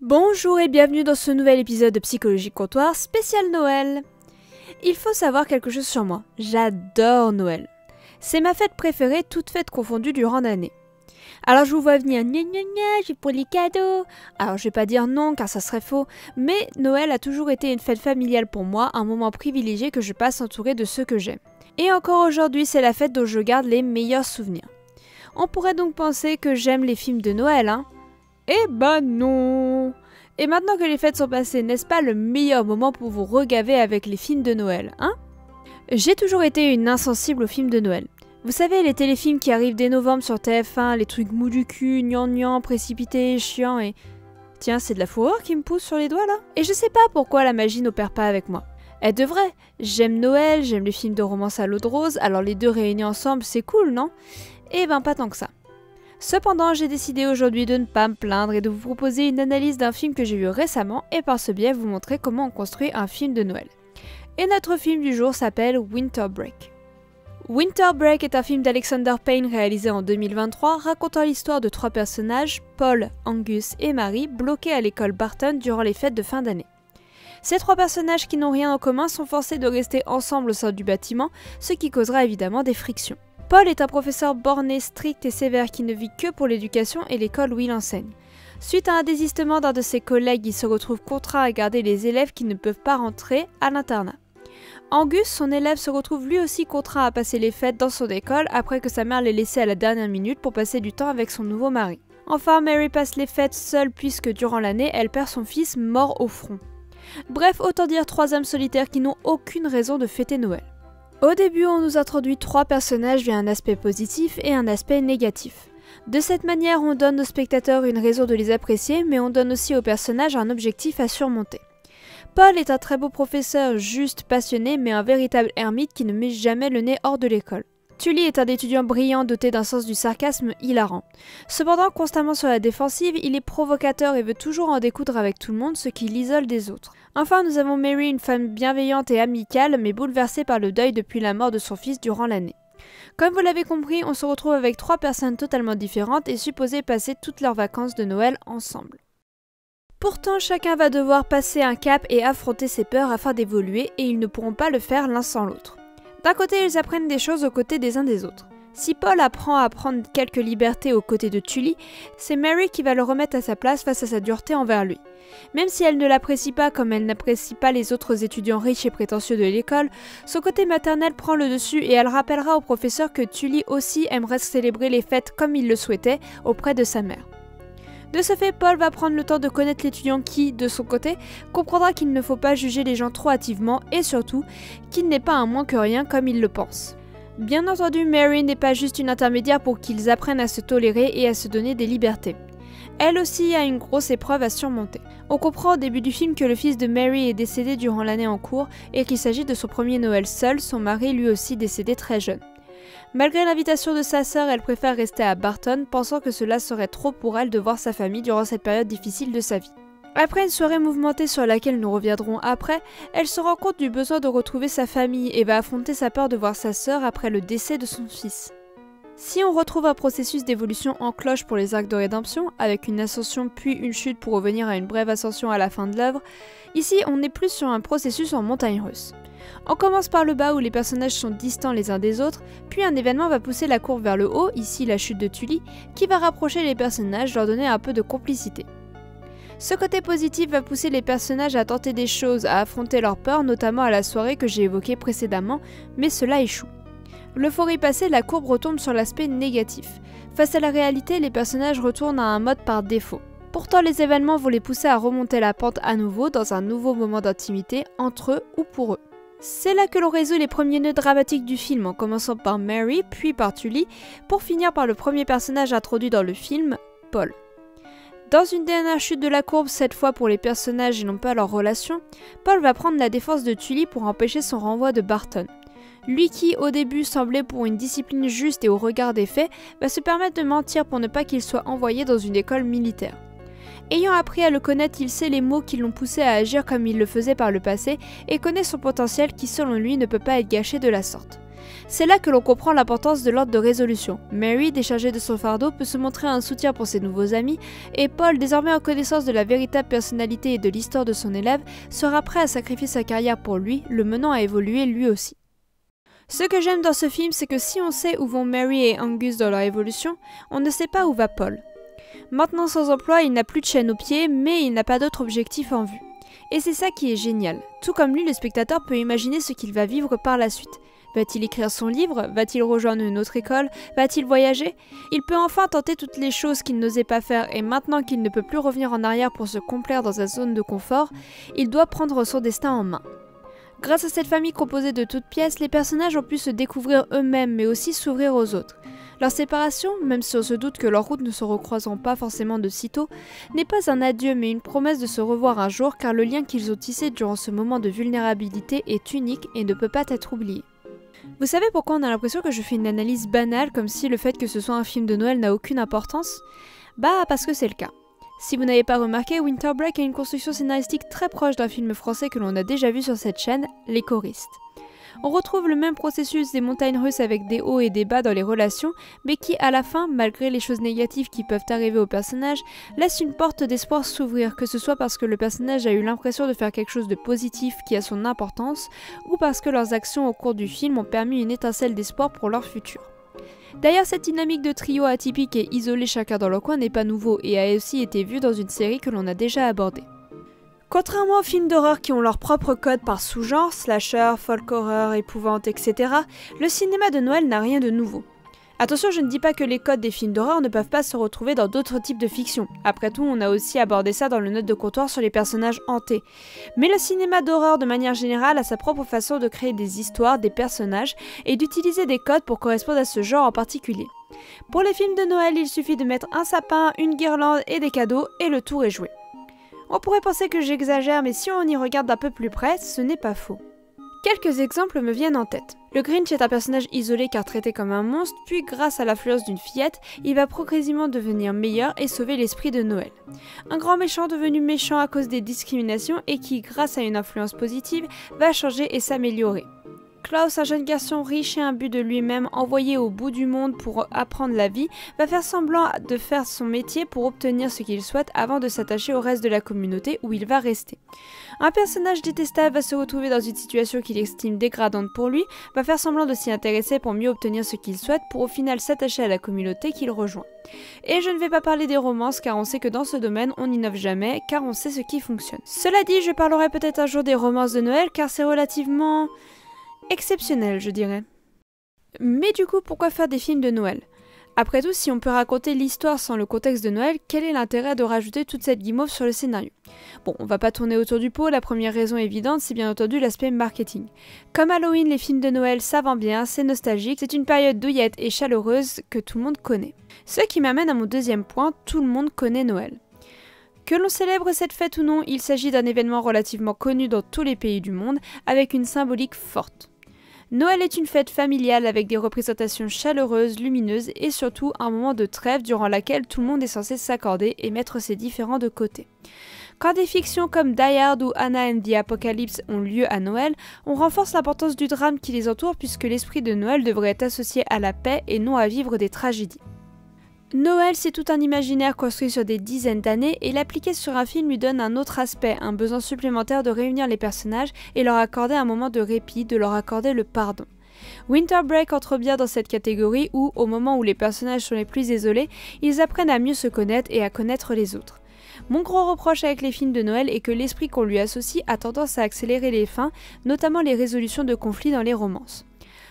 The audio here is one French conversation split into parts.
Bonjour et bienvenue dans ce nouvel épisode de Psychologie Comptoir spécial Noël. Il faut savoir quelque chose sur moi, j'adore Noël. C'est ma fête préférée, toutes fêtes confondues durant l'année. Alors je vous vois venir, gna gna gna, j'ai pour les cadeaux. Alors je vais pas dire non car ça serait faux, mais Noël a toujours été une fête familiale pour moi, un moment privilégié que je passe entouré de ceux que j'aime. Et encore aujourd'hui, c'est la fête dont je garde les meilleurs souvenirs. On pourrait donc penser que j'aime les films de Noël, hein ? Eh ben non! Et maintenant que les fêtes sont passées, n'est-ce pas le meilleur moment pour vous regaver avec les films de Noël, hein? J'ai toujours été une insensible aux films de Noël. Vous savez, les téléfilms qui arrivent dès novembre sur TF1, les trucs mous du cul, gnangnan, précipités, chiants et... Tiens, c'est de la fourrure qui me pousse sur les doigts là? Et je sais pas pourquoi la magie n'opère pas avec moi. Elle devrait. J'aime Noël, j'aime les films de romance à l'eau de rose, alors les deux réunis ensemble, c'est cool, non? Eh ben pas tant que ça. Cependant, j'ai décidé aujourd'hui de ne pas me plaindre et de vous proposer une analyse d'un film que j'ai vu récemment et par ce biais vous montrer comment on construit un film de Noël. Et notre film du jour s'appelle Winter Break. Winter Break est un film d'Alexander Payne réalisé en 2023 racontant l'histoire de trois personnages, Paul, Angus et Mary, bloqués à l'école Barton durant les fêtes de fin d'année. Ces trois personnages qui n'ont rien en commun sont forcés de rester ensemble au sein du bâtiment, ce qui causera évidemment des frictions. Paul est un professeur borné, strict et sévère qui ne vit que pour l'éducation et l'école où il enseigne. Suite à un désistement d'un de ses collègues, il se retrouve contraint à garder les élèves qui ne peuvent pas rentrer à l'internat. Angus, son élève, se retrouve lui aussi contraint à passer les fêtes dans son école après que sa mère l'ait laissé à la dernière minute pour passer du temps avec son nouveau mari. Enfin, Mary passe les fêtes seule puisque durant l'année, elle perd son fils mort au front. Bref, autant dire trois âmes solitaires qui n'ont aucune raison de fêter Noël. Au début, on nous introduit trois personnages via un aspect positif et un aspect négatif. De cette manière, on donne aux spectateurs une raison de les apprécier, mais on donne aussi aux personnages un objectif à surmonter. Paul est un très beau professeur, juste, passionné, mais un véritable ermite qui ne met jamais le nez hors de l'école. Tully est un étudiant brillant doté d'un sens du sarcasme hilarant. Cependant, constamment sur la défensive, il est provocateur et veut toujours en découdre avec tout le monde, ce qui l'isole des autres. Enfin, nous avons Mary, une femme bienveillante et amicale, mais bouleversée par le deuil depuis la mort de son fils durant l'année. Comme vous l'avez compris, on se retrouve avec trois personnes totalement différentes et supposées passer toutes leurs vacances de Noël ensemble. Pourtant, chacun va devoir passer un cap et affronter ses peurs afin d'évoluer, et ils ne pourront pas le faire l'un sans l'autre. D'un côté, ils apprennent des choses aux côtés des uns des autres. Si Paul apprend à prendre quelques libertés aux côtés de Tully, c'est Mary qui va le remettre à sa place face à sa dureté envers lui. Même si elle ne l'apprécie pas comme elle n'apprécie pas les autres étudiants riches et prétentieux de l'école, son côté maternel prend le dessus et elle rappellera au professeur que Tully aussi aimerait célébrer les fêtes comme il le souhaitait auprès de sa mère. De ce fait, Paul va prendre le temps de connaître l'étudiant qui, de son côté, comprendra qu'il ne faut pas juger les gens trop hâtivement et surtout qu'il n'est pas un moins que rien comme il le pense. Bien entendu, Mary n'est pas juste une intermédiaire pour qu'ils apprennent à se tolérer et à se donner des libertés. Elle aussi a une grosse épreuve à surmonter. On comprend au début du film que le fils de Mary est décédé durant l'année en cours et qu'il s'agit de son premier Noël seul, son mari lui aussi décédé très jeune. Malgré l'invitation de sa sœur, elle préfère rester à Barton, pensant que cela serait trop pour elle de voir sa famille durant cette période difficile de sa vie. Après une soirée mouvementée sur laquelle nous reviendrons après, elle se rend compte du besoin de retrouver sa famille et va affronter sa peur de voir sa sœur après le décès de son fils. Si on retrouve un processus d'évolution en cloche pour les arcs de rédemption, avec une ascension puis une chute pour revenir à une brève ascension à la fin de l'œuvre, ici on est plus sur un processus en montagne russe. On commence par le bas où les personnages sont distants les uns des autres, puis un événement va pousser la courbe vers le haut, ici la chute de Tully, qui va rapprocher les personnages, leur donner un peu de complicité. Ce côté positif va pousser les personnages à tenter des choses, à affronter leurs peurs, notamment à la soirée que j'ai évoquée précédemment, mais cela échoue. L'euphorie passée, la courbe retombe sur l'aspect négatif. Face à la réalité, les personnages retournent à un mode par défaut. Pourtant, les événements vont les pousser à remonter la pente à nouveau dans un nouveau moment d'intimité entre eux ou pour eux. C'est là que l'on résout les premiers nœuds dramatiques du film, en commençant par Mary, puis par Tully, pour finir par le premier personnage introduit dans le film, Paul. Dans une dernière chute de la courbe, cette fois pour les personnages et non pas leur relation, Paul va prendre la défense de Tully pour empêcher son renvoi de Barton. Lui qui, au début, semblait pour une discipline juste et au regard des faits, va se permettre de mentir pour ne pas qu'il soit envoyé dans une école militaire. Ayant appris à le connaître, il sait les mots qui l'ont poussé à agir comme il le faisait par le passé et connaît son potentiel qui, selon lui, ne peut pas être gâché de la sorte. C'est là que l'on comprend l'importance de l'ordre de résolution. Mary, déchargée de son fardeau, peut se montrer un soutien pour ses nouveaux amis, et Paul, désormais en connaissance de la véritable personnalité et de l'histoire de son élève, sera prêt à sacrifier sa carrière pour lui, le menant à évoluer lui aussi. Ce que j'aime dans ce film, c'est que si on sait où vont Mary et Angus dans leur évolution, on ne sait pas où va Paul. Maintenant sans emploi, il n'a plus de chaîne aux pieds, mais il n'a pas d'autre objectif en vue. Et c'est ça qui est génial. Tout comme lui, le spectateur peut imaginer ce qu'il va vivre par la suite. Va-t-il écrire son livre? Va-t-il rejoindre une autre école? Va-t-il voyager? Il peut enfin tenter toutes les choses qu'il n'osait pas faire, et maintenant qu'il ne peut plus revenir en arrière pour se complaire dans sa zone de confort, il doit prendre son destin en main. Grâce à cette famille composée de toutes pièces, les personnages ont pu se découvrir eux-mêmes, mais aussi s'ouvrir aux autres. Leur séparation, même si on se doute que leurs routes ne se recroiseront pas forcément de sitôt, n'est pas un adieu mais une promesse de se revoir un jour, car le lien qu'ils ont tissé durant ce moment de vulnérabilité est unique et ne peut pas être oublié. Vous savez pourquoi on a l'impression que je fais une analyse banale, comme si le fait que ce soit un film de Noël n'a aucune importance? Bah parce que c'est le cas. Si vous n'avez pas remarqué, Winter Break a une construction scénaristique très proche d'un film français que l'on a déjà vu sur cette chaîne, Les Choristes. On retrouve le même processus des montagnes russes avec des hauts et des bas dans les relations, mais qui à la fin, malgré les choses négatives qui peuvent arriver au personnage, laisse une porte d'espoir s'ouvrir, que ce soit parce que le personnage a eu l'impression de faire quelque chose de positif qui a son importance, ou parce que leurs actions au cours du film ont permis une étincelle d'espoir pour leur futur. D'ailleurs, cette dynamique de trio atypique et isolé chacun dans leur coin n'est pas nouveau et a aussi été vue dans une série que l'on a déjà abordée. Contrairement aux films d'horreur qui ont leur propre code par sous-genre, slasher, folk horror, épouvante, etc., le cinéma de Noël n'a rien de nouveau. Attention, je ne dis pas que les codes des films d'horreur ne peuvent pas se retrouver dans d'autres types de fiction. Après tout, on a aussi abordé ça dans le note de comptoir sur les personnages hantés. Mais le cinéma d'horreur, de manière générale, a sa propre façon de créer des histoires, des personnages, et d'utiliser des codes pour correspondre à ce genre en particulier. Pour les films de Noël, il suffit de mettre un sapin, une guirlande et des cadeaux, et le tour est joué. On pourrait penser que j'exagère, mais si on y regarde d'un peu plus près, ce n'est pas faux. Quelques exemples me viennent en tête. Le Grinch est un personnage isolé car traité comme un monstre, puis grâce à l'influence d'une fillette, il va progressivement devenir meilleur et sauver l'esprit de Noël. Un grand méchant devenu méchant à cause des discriminations et qui, grâce à une influence positive, va changer et s'améliorer. Klaus, un jeune garçon riche et imbu de lui-même, envoyé au bout du monde pour apprendre la vie, va faire semblant de faire son métier pour obtenir ce qu'il souhaite avant de s'attacher au reste de la communauté où il va rester. Un personnage détestable va se retrouver dans une situation qu'il estime dégradante pour lui, va faire semblant de s'y intéresser pour mieux obtenir ce qu'il souhaite pour au final s'attacher à la communauté qu'il rejoint. Et je ne vais pas parler des romances car on sait que dans ce domaine on n'innove jamais car on sait ce qui fonctionne. Cela dit, je parlerai peut-être un jour des romances de Noël car c'est relativement exceptionnel, je dirais. Mais du coup, pourquoi faire des films de Noël? Après tout, si on peut raconter l'histoire sans le contexte de Noël, quel est l'intérêt de rajouter toute cette guimauve sur le scénario? Bon, on va pas tourner autour du pot, la première raison évidente, c'est bien entendu l'aspect marketing. Comme Halloween, les films de Noël, ça vend bien, c'est nostalgique, c'est une période douillette et chaleureuse que tout le monde connaît. Ce qui m'amène à mon deuxième point, tout le monde connaît Noël. Que l'on célèbre cette fête ou non, il s'agit d'un événement relativement connu dans tous les pays du monde, avec une symbolique forte. Noël est une fête familiale avec des représentations chaleureuses, lumineuses et surtout un moment de trêve durant laquelle tout le monde est censé s'accorder et mettre ses différends de côté. Quand des fictions comme Die Hard ou Anna and the Apocalypse ont lieu à Noël, on renforce l'importance du drame qui les entoure puisque l'esprit de Noël devrait être associé à la paix et non à vivre des tragédies. Noël, c'est tout un imaginaire construit sur des dizaines d'années et l'appliquer sur un film lui donne un autre aspect, un besoin supplémentaire de réunir les personnages et leur accorder un moment de répit, de leur accorder le pardon. Winter Break entre bien dans cette catégorie où, au moment où les personnages sont les plus isolés, ils apprennent à mieux se connaître et à connaître les autres. Mon gros reproche avec les films de Noël est que l'esprit qu'on lui associe a tendance à accélérer les fins, notamment les résolutions de conflits dans les romances.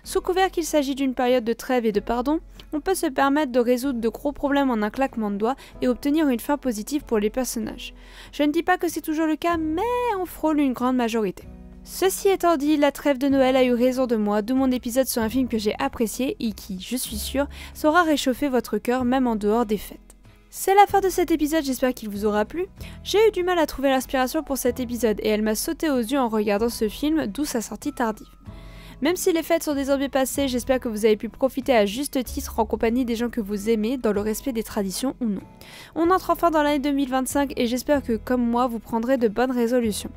Sous couvert qu'il s'agit d'une période de trêve et de pardon, on peut se permettre de résoudre de gros problèmes en un claquement de doigts et obtenir une fin positive pour les personnages. Je ne dis pas que c'est toujours le cas, mais on frôle une grande majorité. Ceci étant dit, la trêve de Noël a eu raison de moi, d'où mon épisode sur un film que j'ai apprécié et qui, je suis sûre, saura réchauffer votre cœur même en dehors des fêtes. C'est la fin de cet épisode, j'espère qu'il vous aura plu. J'ai eu du mal à trouver l'inspiration pour cet épisode et elle m'a sauté aux yeux en regardant ce film, d'où sa sortie tardive. Même si les fêtes sont désormais passées, j'espère que vous avez pu profiter à juste titre en compagnie des gens que vous aimez, dans le respect des traditions ou non. On entre enfin dans l'année 2025 et j'espère que, comme moi, vous prendrez de bonnes résolutions.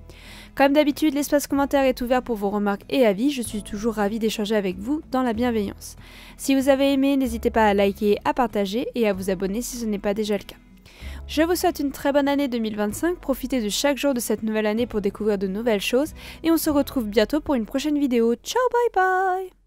Comme d'habitude, l'espace commentaire est ouvert pour vos remarques et avis, je suis toujours ravie d'échanger avec vous dans la bienveillance. Si vous avez aimé, n'hésitez pas à liker, à partager et à vous abonner si ce n'est pas déjà le cas. Je vous souhaite une très bonne année 2025, profitez de chaque jour de cette nouvelle année pour découvrir de nouvelles choses et on se retrouve bientôt pour une prochaine vidéo. Ciao, bye bye!